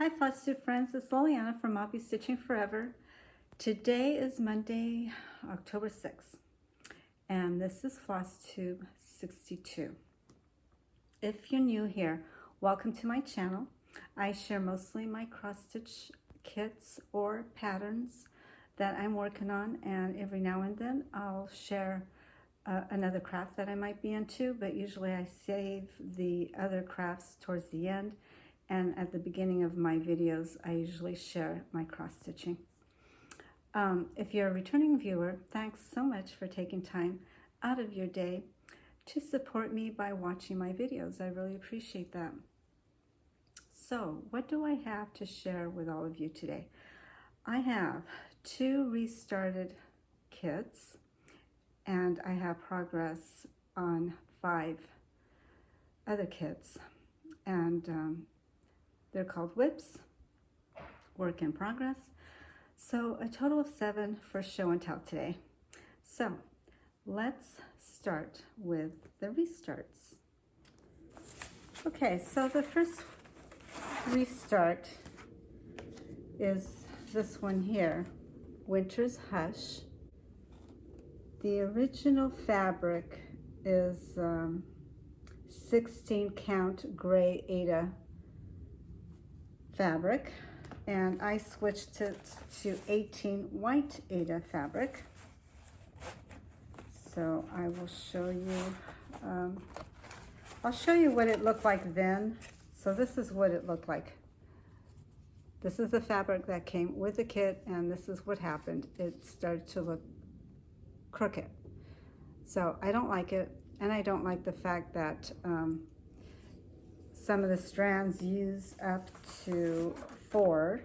Hi Flosstube friends, it's Liliana from I'll Be Stitching Forever. Today is Monday, October 6th, and this is Flosstube 62. If you're new here, welcome to my channel. I share mostly my cross-stitch kits or patterns that I'm working on, and every now and then I'll share another craft that I might be into, but usually I save the other crafts towards the end. And at the beginning of my videos, I usually share my cross-stitching. If you're a returning viewer, thanks so much for taking time out of your day to support me by watching my videos. I really appreciate that. So, what do I have to share with all of you today? I have 2 restarted kits, and I have progress on 5 other kits. And they're called whips, work in progress. So a total of 7 for show and tell today. So let's start with the restarts. Okay, so the first restart is this one here, Winter's Hush. The original fabric is 16 count gray Aida fabric, and I switched it to 18 white Aida fabric. So I will show you, I'll show you what it looked like then. So this is what it looked like. This is the fabric that came with the kit, and this is what happened. It started to look crooked. So I don't like it, and I don't like the fact that some of the strands use up to 4.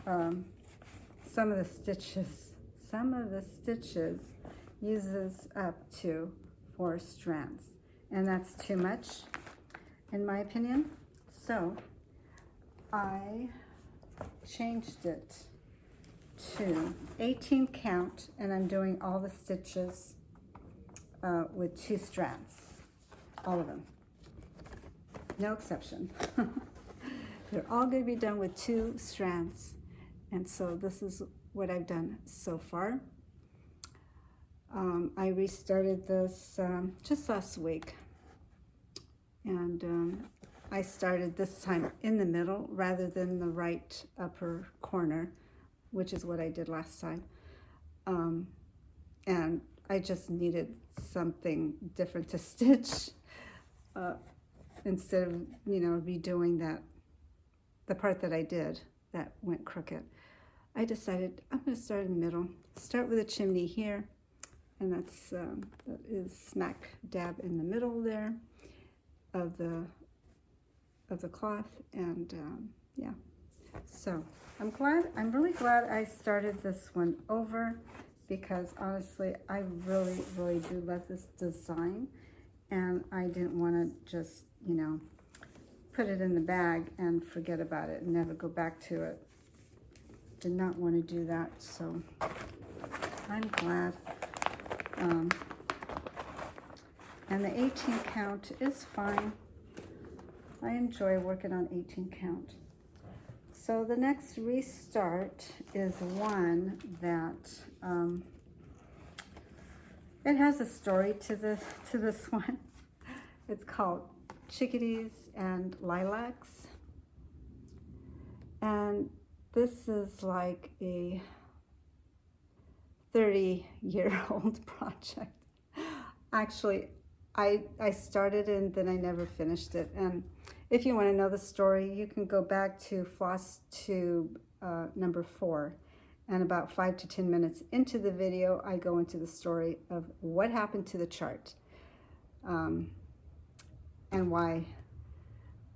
Some of the stitches uses up to 4 strands, and that's too much in my opinion. So I changed it to 18 count, and I'm doing all the stitches with 2 strands, all of them. No exception. They're all going to be done with 2 strands. And so this is what I've done so far. I restarted this just last week. And I started this time in the middle rather than the right upper corner, which is what I did last time. And I just needed something different to stitch. Instead of, redoing the part that I did that went crooked. I decided I'm going to start in the middle. Start with a chimney here, and that is smack dab in the middle there of the cloth, and yeah. So I'm really glad I started this one over, because honestly, I really do love this design. And I didn't want to just, put it in the bag and forget about it and never go back to it. Did not want to do that, so I'm glad. And the 18 count is fine. I enjoy working on 18 count. So the next restart is one that it has a story to this one. It's called Chickadees and Lilacs. And this is like a 30-year-old project. Actually, I started and then I never finished it. And if you want to know the story, you can go back to Flosstube number 4. And about 5 to 10 minutes into the video, I go into the story of what happened to the chart and why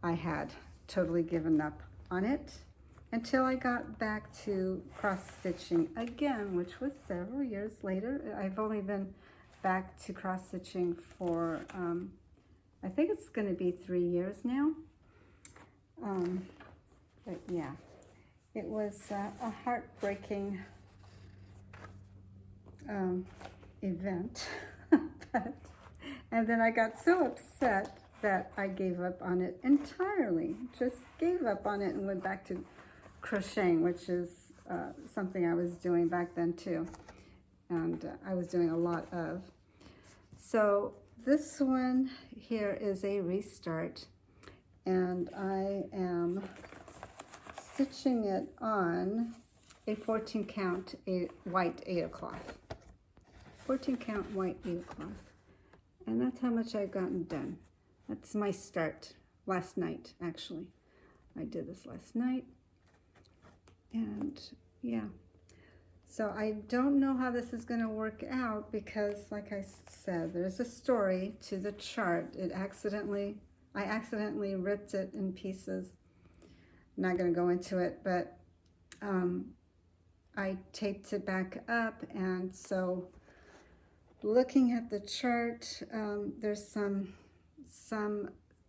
I had totally given up on it until I got back to cross-stitching again, which was several years later. I've only been back to cross-stitching for, I think it's going to be 3 years now. But yeah. It was a heartbreaking event, and then I got so upset that I gave up on it entirely, just gave up on it and went back to crocheting, which is something I was doing back then too, and I was doing a lot of. So this one here is a restart, and I am stitching it on a 14 count white 8 cloth. 14 count white 8 cloth. And that's how much I've gotten done. That's my start last night, actually. I did this last night. And yeah. So I don't know how this is going to work out because, like I said, there's a story to the chart. I accidentally ripped it in pieces. I'm not going to go into it, but I taped it back up, and so looking at the chart, there's some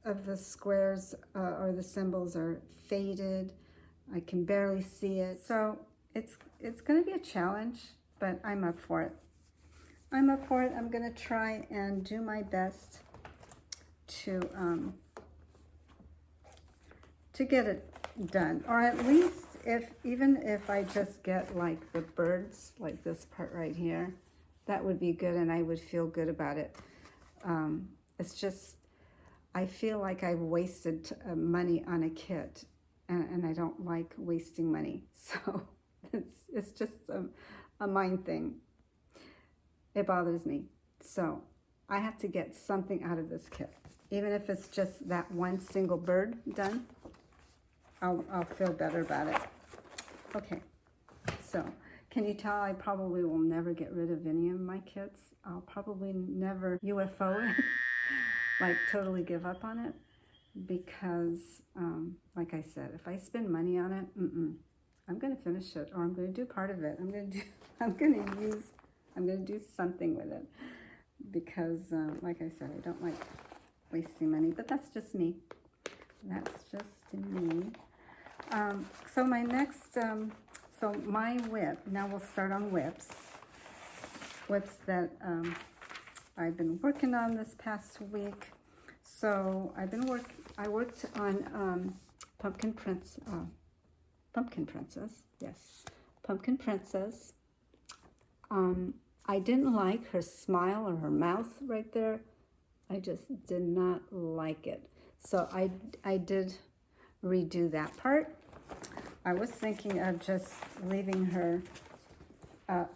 of the squares or the symbols are faded. I can barely see it. So it's going to be a challenge, but I'm up for it. I'm up for it. I'm going to try and do my best to get it done, or at least even if I just get like the birds, like this part right here, that would be good, and I would feel good about it. It's just, I feel like I've wasted money on a kit, and I don't like wasting money. So it's just a mind thing. It bothers me. So I have to get something out of this kit. Even if it's just that one single bird done, I'll feel better about it. Okay, so can you tell I probably will never get rid of any of my kits? I'll probably never UFO it, like totally give up on it, because like I said, if I spend money on it, I'm going to finish it, or I'm going to do part of it. I'm going to do something with it, because like I said, I don't like wasting money, but that's just me. That's just me. So my next, so my whip, now we'll start on whips that I've been working on this past week. So I worked on Pumpkin Princess, yes, Pumpkin Princess. I didn't like her smile or her mouth right there. I just did not like it. So I did redo that part. I was thinking of just leaving her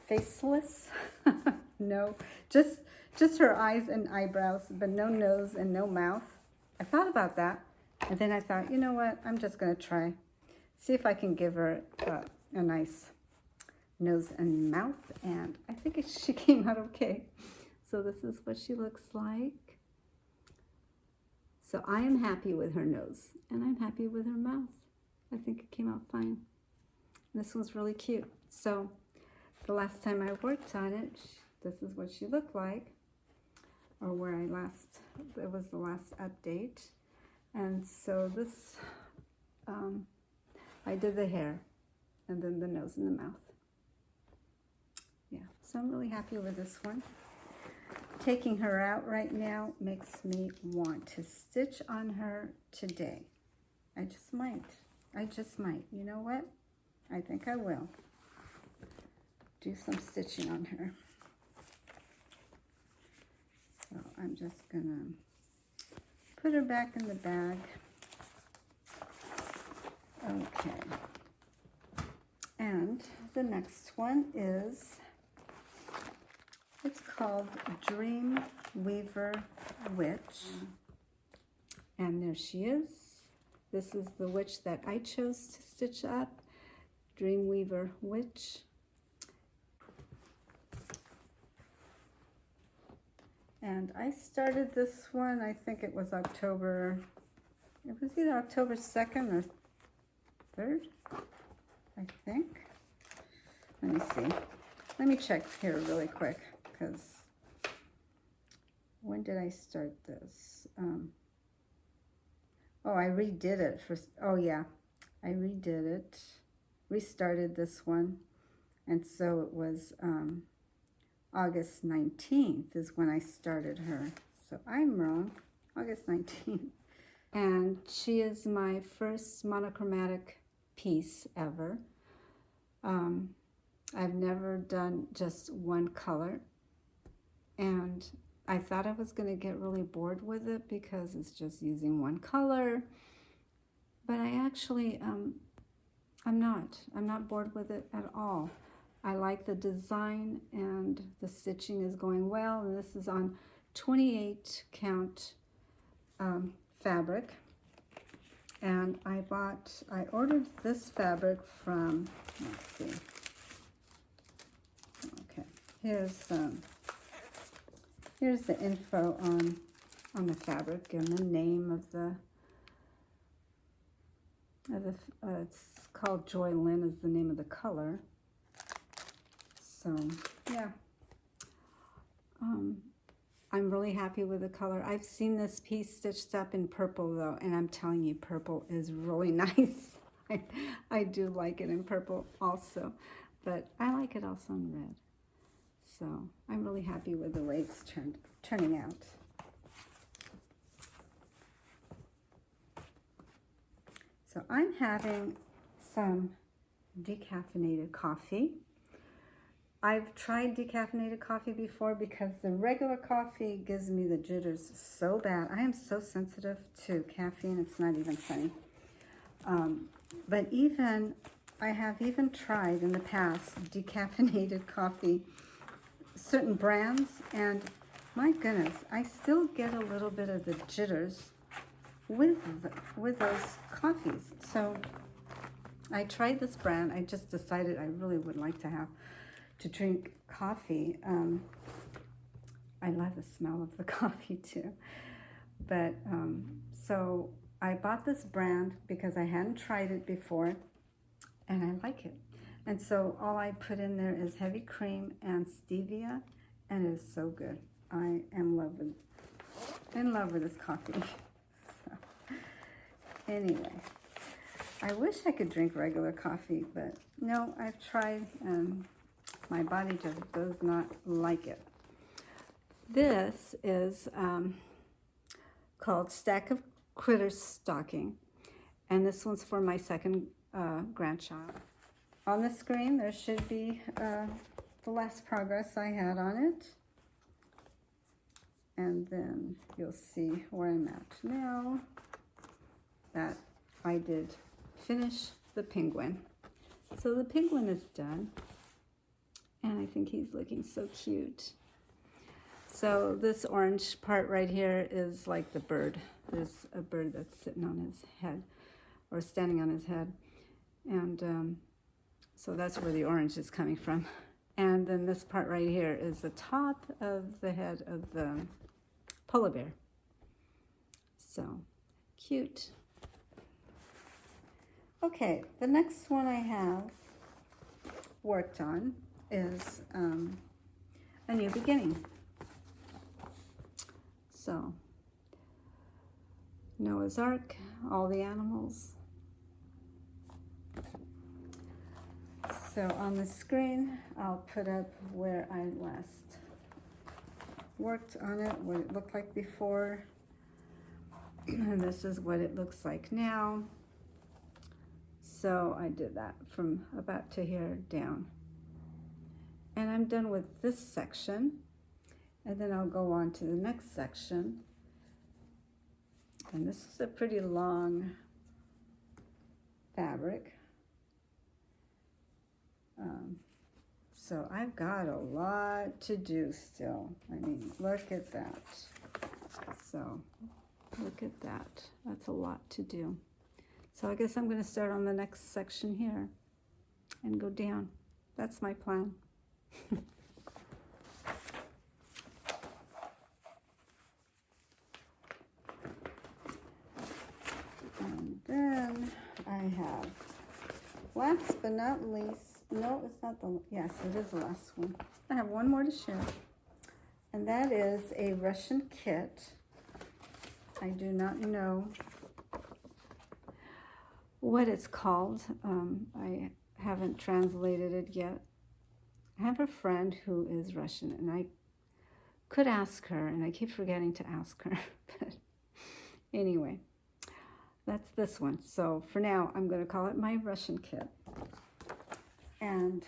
faceless. No, just her eyes and eyebrows, but no nose and no mouth. I thought about that, and then I thought, you know what, I'm just going to try, see if I can give her a nice nose and mouth, and I think she came out okay. So this is what she looks like. So I am happy with her nose, and I'm happy with her mouth. I think it came out fine. This one's really cute. So the last time I worked on it, this is what she looked like, or where it was the last update. And so this, I did the hair, and then the nose and the mouth. Yeah, so I'm really happy with this one. Taking her out right now makes me want to stitch on her today. I just might. You know what? I think I will do some stitching on her. So I'm just gonna put her back in the bag. Okay. And the next one is, it's called Dream Weaver Witch. And there she is. This is the witch that I chose to stitch up, Dreamweaver Witch. And I started this one, I think it was either October 2nd or 3rd, I think. Let me see. Let me check here really quick, because when did I start this? Oh, I redid it oh yeah, I redid it, restarted this one, and so it was August 19th is when I started her. So I'm wrong, August 19th. And she is my first monochromatic piece ever. I've never done just one color, and I thought I was going to get really bored with it because it's just using one color, but I actually I'm not bored with it at all. I like the design, and the stitching is going well, and this is on 28 count fabric. And I ordered this fabric from, let's see, okay, here's the info on the fabric and the name of it's called Joy Lynn is the name of the color. So yeah, I'm really happy with the color. I've seen this piece stitched up in purple though, and I'm telling you, purple is really nice. I do like it in purple also, but I like it also in red. So I'm really happy with the way it's turning out. So I'm having some decaffeinated coffee. I've tried decaffeinated coffee before because the regular coffee gives me the jitters so bad. I am so sensitive to caffeine, it's not even funny. But I have even tried in the past decaffeinated coffee, certain brands, and my goodness, I still get a little bit of the jitters with those coffees. So I tried this brand. I just decided I really would like to drink coffee. I love the smell of the coffee too. But so I bought this brand because I hadn't tried it before, and I like it. And so all I put in there is heavy cream and stevia, and it is so good. I am in love with this coffee. So, anyway, I wish I could drink regular coffee, but no, I've tried, and my body just does not like it. This is called Stack of Critters Stocking, and this one's for my second grandchild. On the screen, there should be the last progress I had on it, and then you'll see where I'm at now, that I did finish the penguin. So the penguin is done, and I think he's looking so cute. So this orange part right here is like the bird. There's a bird that's sitting on his head, or standing on his head, and so that's where the orange is coming from. And then this part right here is the top of the head of the polar bear. So cute. Okay, the next one I have worked on is A New Beginning. So Noah's Ark, all the animals. So on the screen, I'll put up where I last worked on it, what it looked like before, and this is what it looks like now. So I did that from about to here down. And I'm done with this section, and then I'll go on to the next section. And this is a pretty long fabric. So I've got a lot to do still. I mean, look at that. So look at that. That's a lot to do. So I guess I'm going to start on the next section here and go down. That's my plan. And then I have, last but not least, no, it's not the, yes, it is the last one. I have one more to share, and that is a Russian kit. I do not know what it's called. I haven't translated it yet. I have a friend who is Russian, and I could ask her, and I keep forgetting to ask her. But anyway, That's this one. So for now, I'm going to call it my Russian kit. And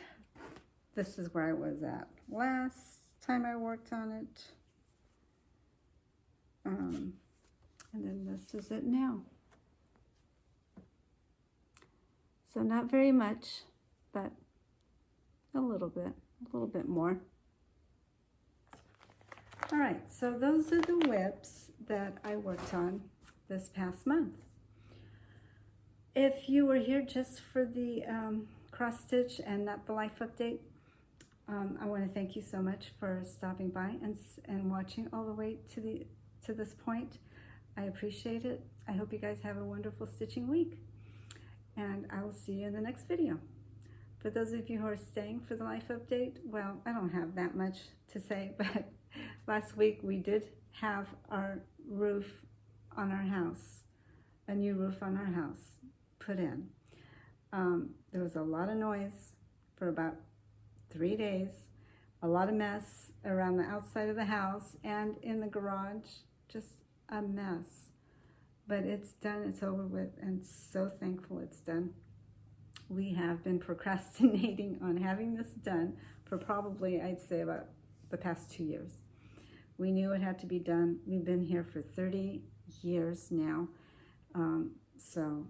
this is where I was at last time I worked on it. And then this is it now. So not very much, but a little bit more. All right, so those are the whips that I worked on this past month. If you were here just for the cross stitch and not the life update, I want to thank you so much for stopping by and watching all the way to this point. I appreciate it. I hope you guys have a wonderful stitching week, and I will see you in the next video. For those of you who are staying for the life update, well, I don't have that much to say, but last week we did have our roof on our house, a new roof on our house put in. There was a lot of noise for about 3 days, a lot of mess around the outside of the house and in the garage, just a mess. But it's done, it's over with, and so thankful it's done. We have been procrastinating on having this done for probably, I'd say, about the past 2 years. We knew it had to be done. We've been here for 30 years now, so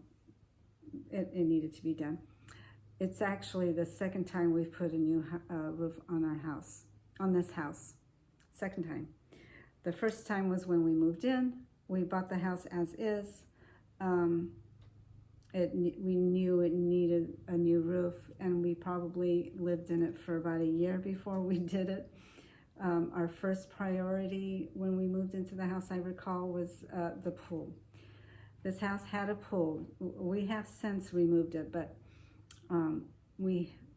it needed to be done. It's actually the second time we've put a new roof on our house, on this house. Second time. The first time was when we moved in. We bought the house as is. We knew it needed a new roof, and we probably lived in it for about a year before we did it. Our first priority when we moved into the house, I recall, was the pool. This house had a pool. We have since removed it, but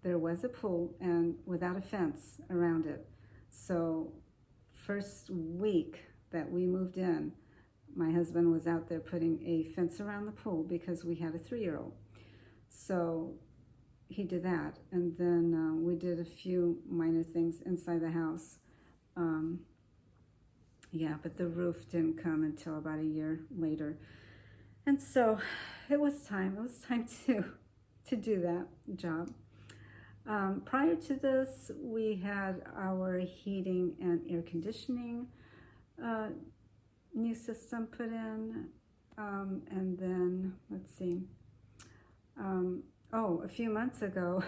there was a pool and without a fence around it. So first week that we moved in, my husband was out there putting a fence around the pool because we had a 3-year-old. So he did that, and then we did a few minor things inside the house. Yeah, but the roof didn't come until about a year later. And so it was time to do that job. Prior to this, we had our heating and air conditioning new system put in, and then let's see, a few months ago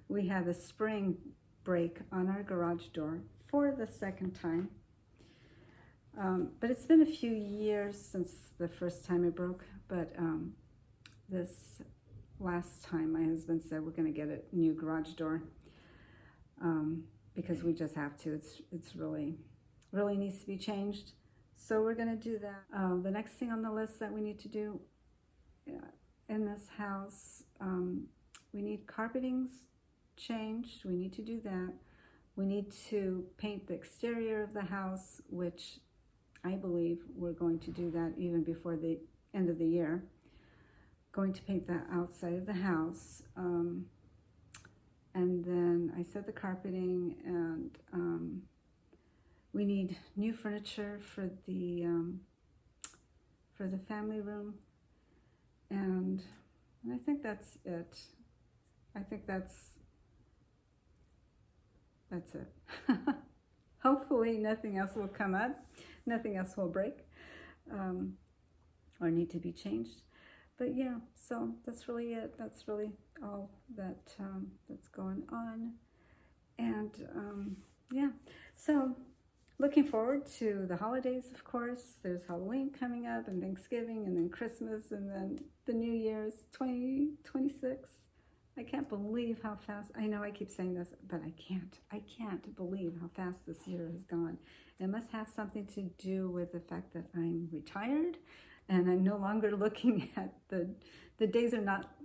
we had a spring break on our garage door for the second time, but it's been a few years since the first time it broke. But this last time my husband said we're going to get a new garage door, because we just have to. It's really needs to be changed. So we're going to do that. The next thing on the list that we need to do in this house, we need carpetings changed. We need to do that. We need to paint the exterior of the house, which I believe we're going to do that even before the end of the year. Going to paint the outside of the house. And then I said the carpeting, and we need new furniture for the family room, and I think that's it. I think that's it. Hopefully nothing else will come up, nothing else will break, or need to be changed. But yeah, so that's really it. That's really all that's going on, and yeah, so looking forward to the holidays, of course. There's Halloween coming up, and Thanksgiving, and then Christmas, and then the New Year's 2026. I can't believe how fast, I know I keep saying this, but I can't believe how fast this year has gone. It must have something to do with the fact that I'm retired, and I'm no longer looking at the days are not,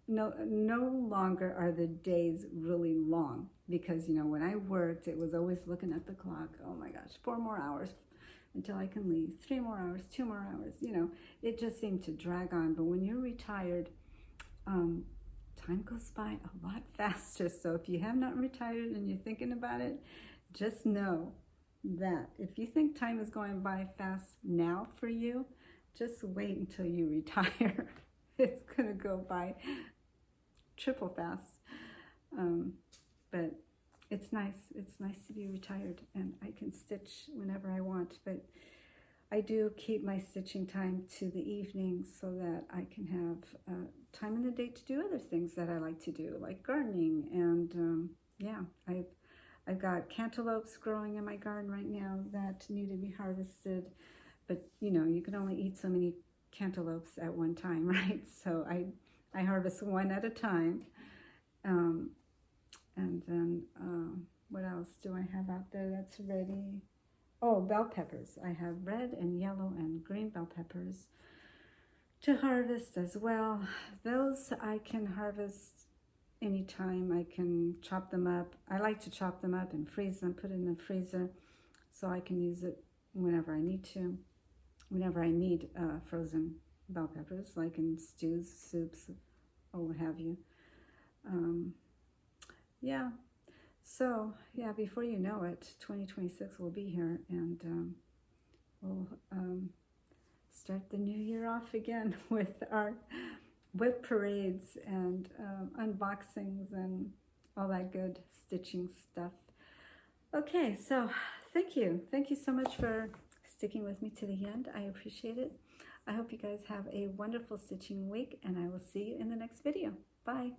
no longer are the days really long, because, you know, when I worked, it was always looking at the clock. Oh my gosh, 4 more hours until I can leave, 3 more hours, 2 more hours, you know, it just seemed to drag on. But when you're retired, time goes by a lot faster. So if you have not retired and you're thinking about it, just know that if you think time is going by fast now for you, just wait until you retire. It's gonna go by triple fast. But it's nice. It's nice to be retired, and I can stitch whenever I want. But I do keep my stitching time to the evening so that I can have time in the day to do other things that I like to do, like gardening. And yeah, I've got cantaloupes growing in my garden right now that need to be harvested. But you know, you can only eat so many cantaloupes at one time, right? So I harvest one at a time. And then what else do I have out there that's ready? Oh, bell peppers. I have red and yellow and green bell peppers to harvest as well. Those I can harvest anytime. I can chop them up. I like to chop them up and freeze them, put it in the freezer so I can use it whenever I need to. Whenever I need frozen bell peppers, like in stews, soups, or what have you. Yeah, so yeah, before you know it, 2026 will be here, and we'll start the new year off again with our whip parades and unboxings and all that good stitching stuff. Okay, so thank you so much for sticking with me to the end. I appreciate it. I hope you guys have a wonderful stitching week, and I will see you in the next video. Bye.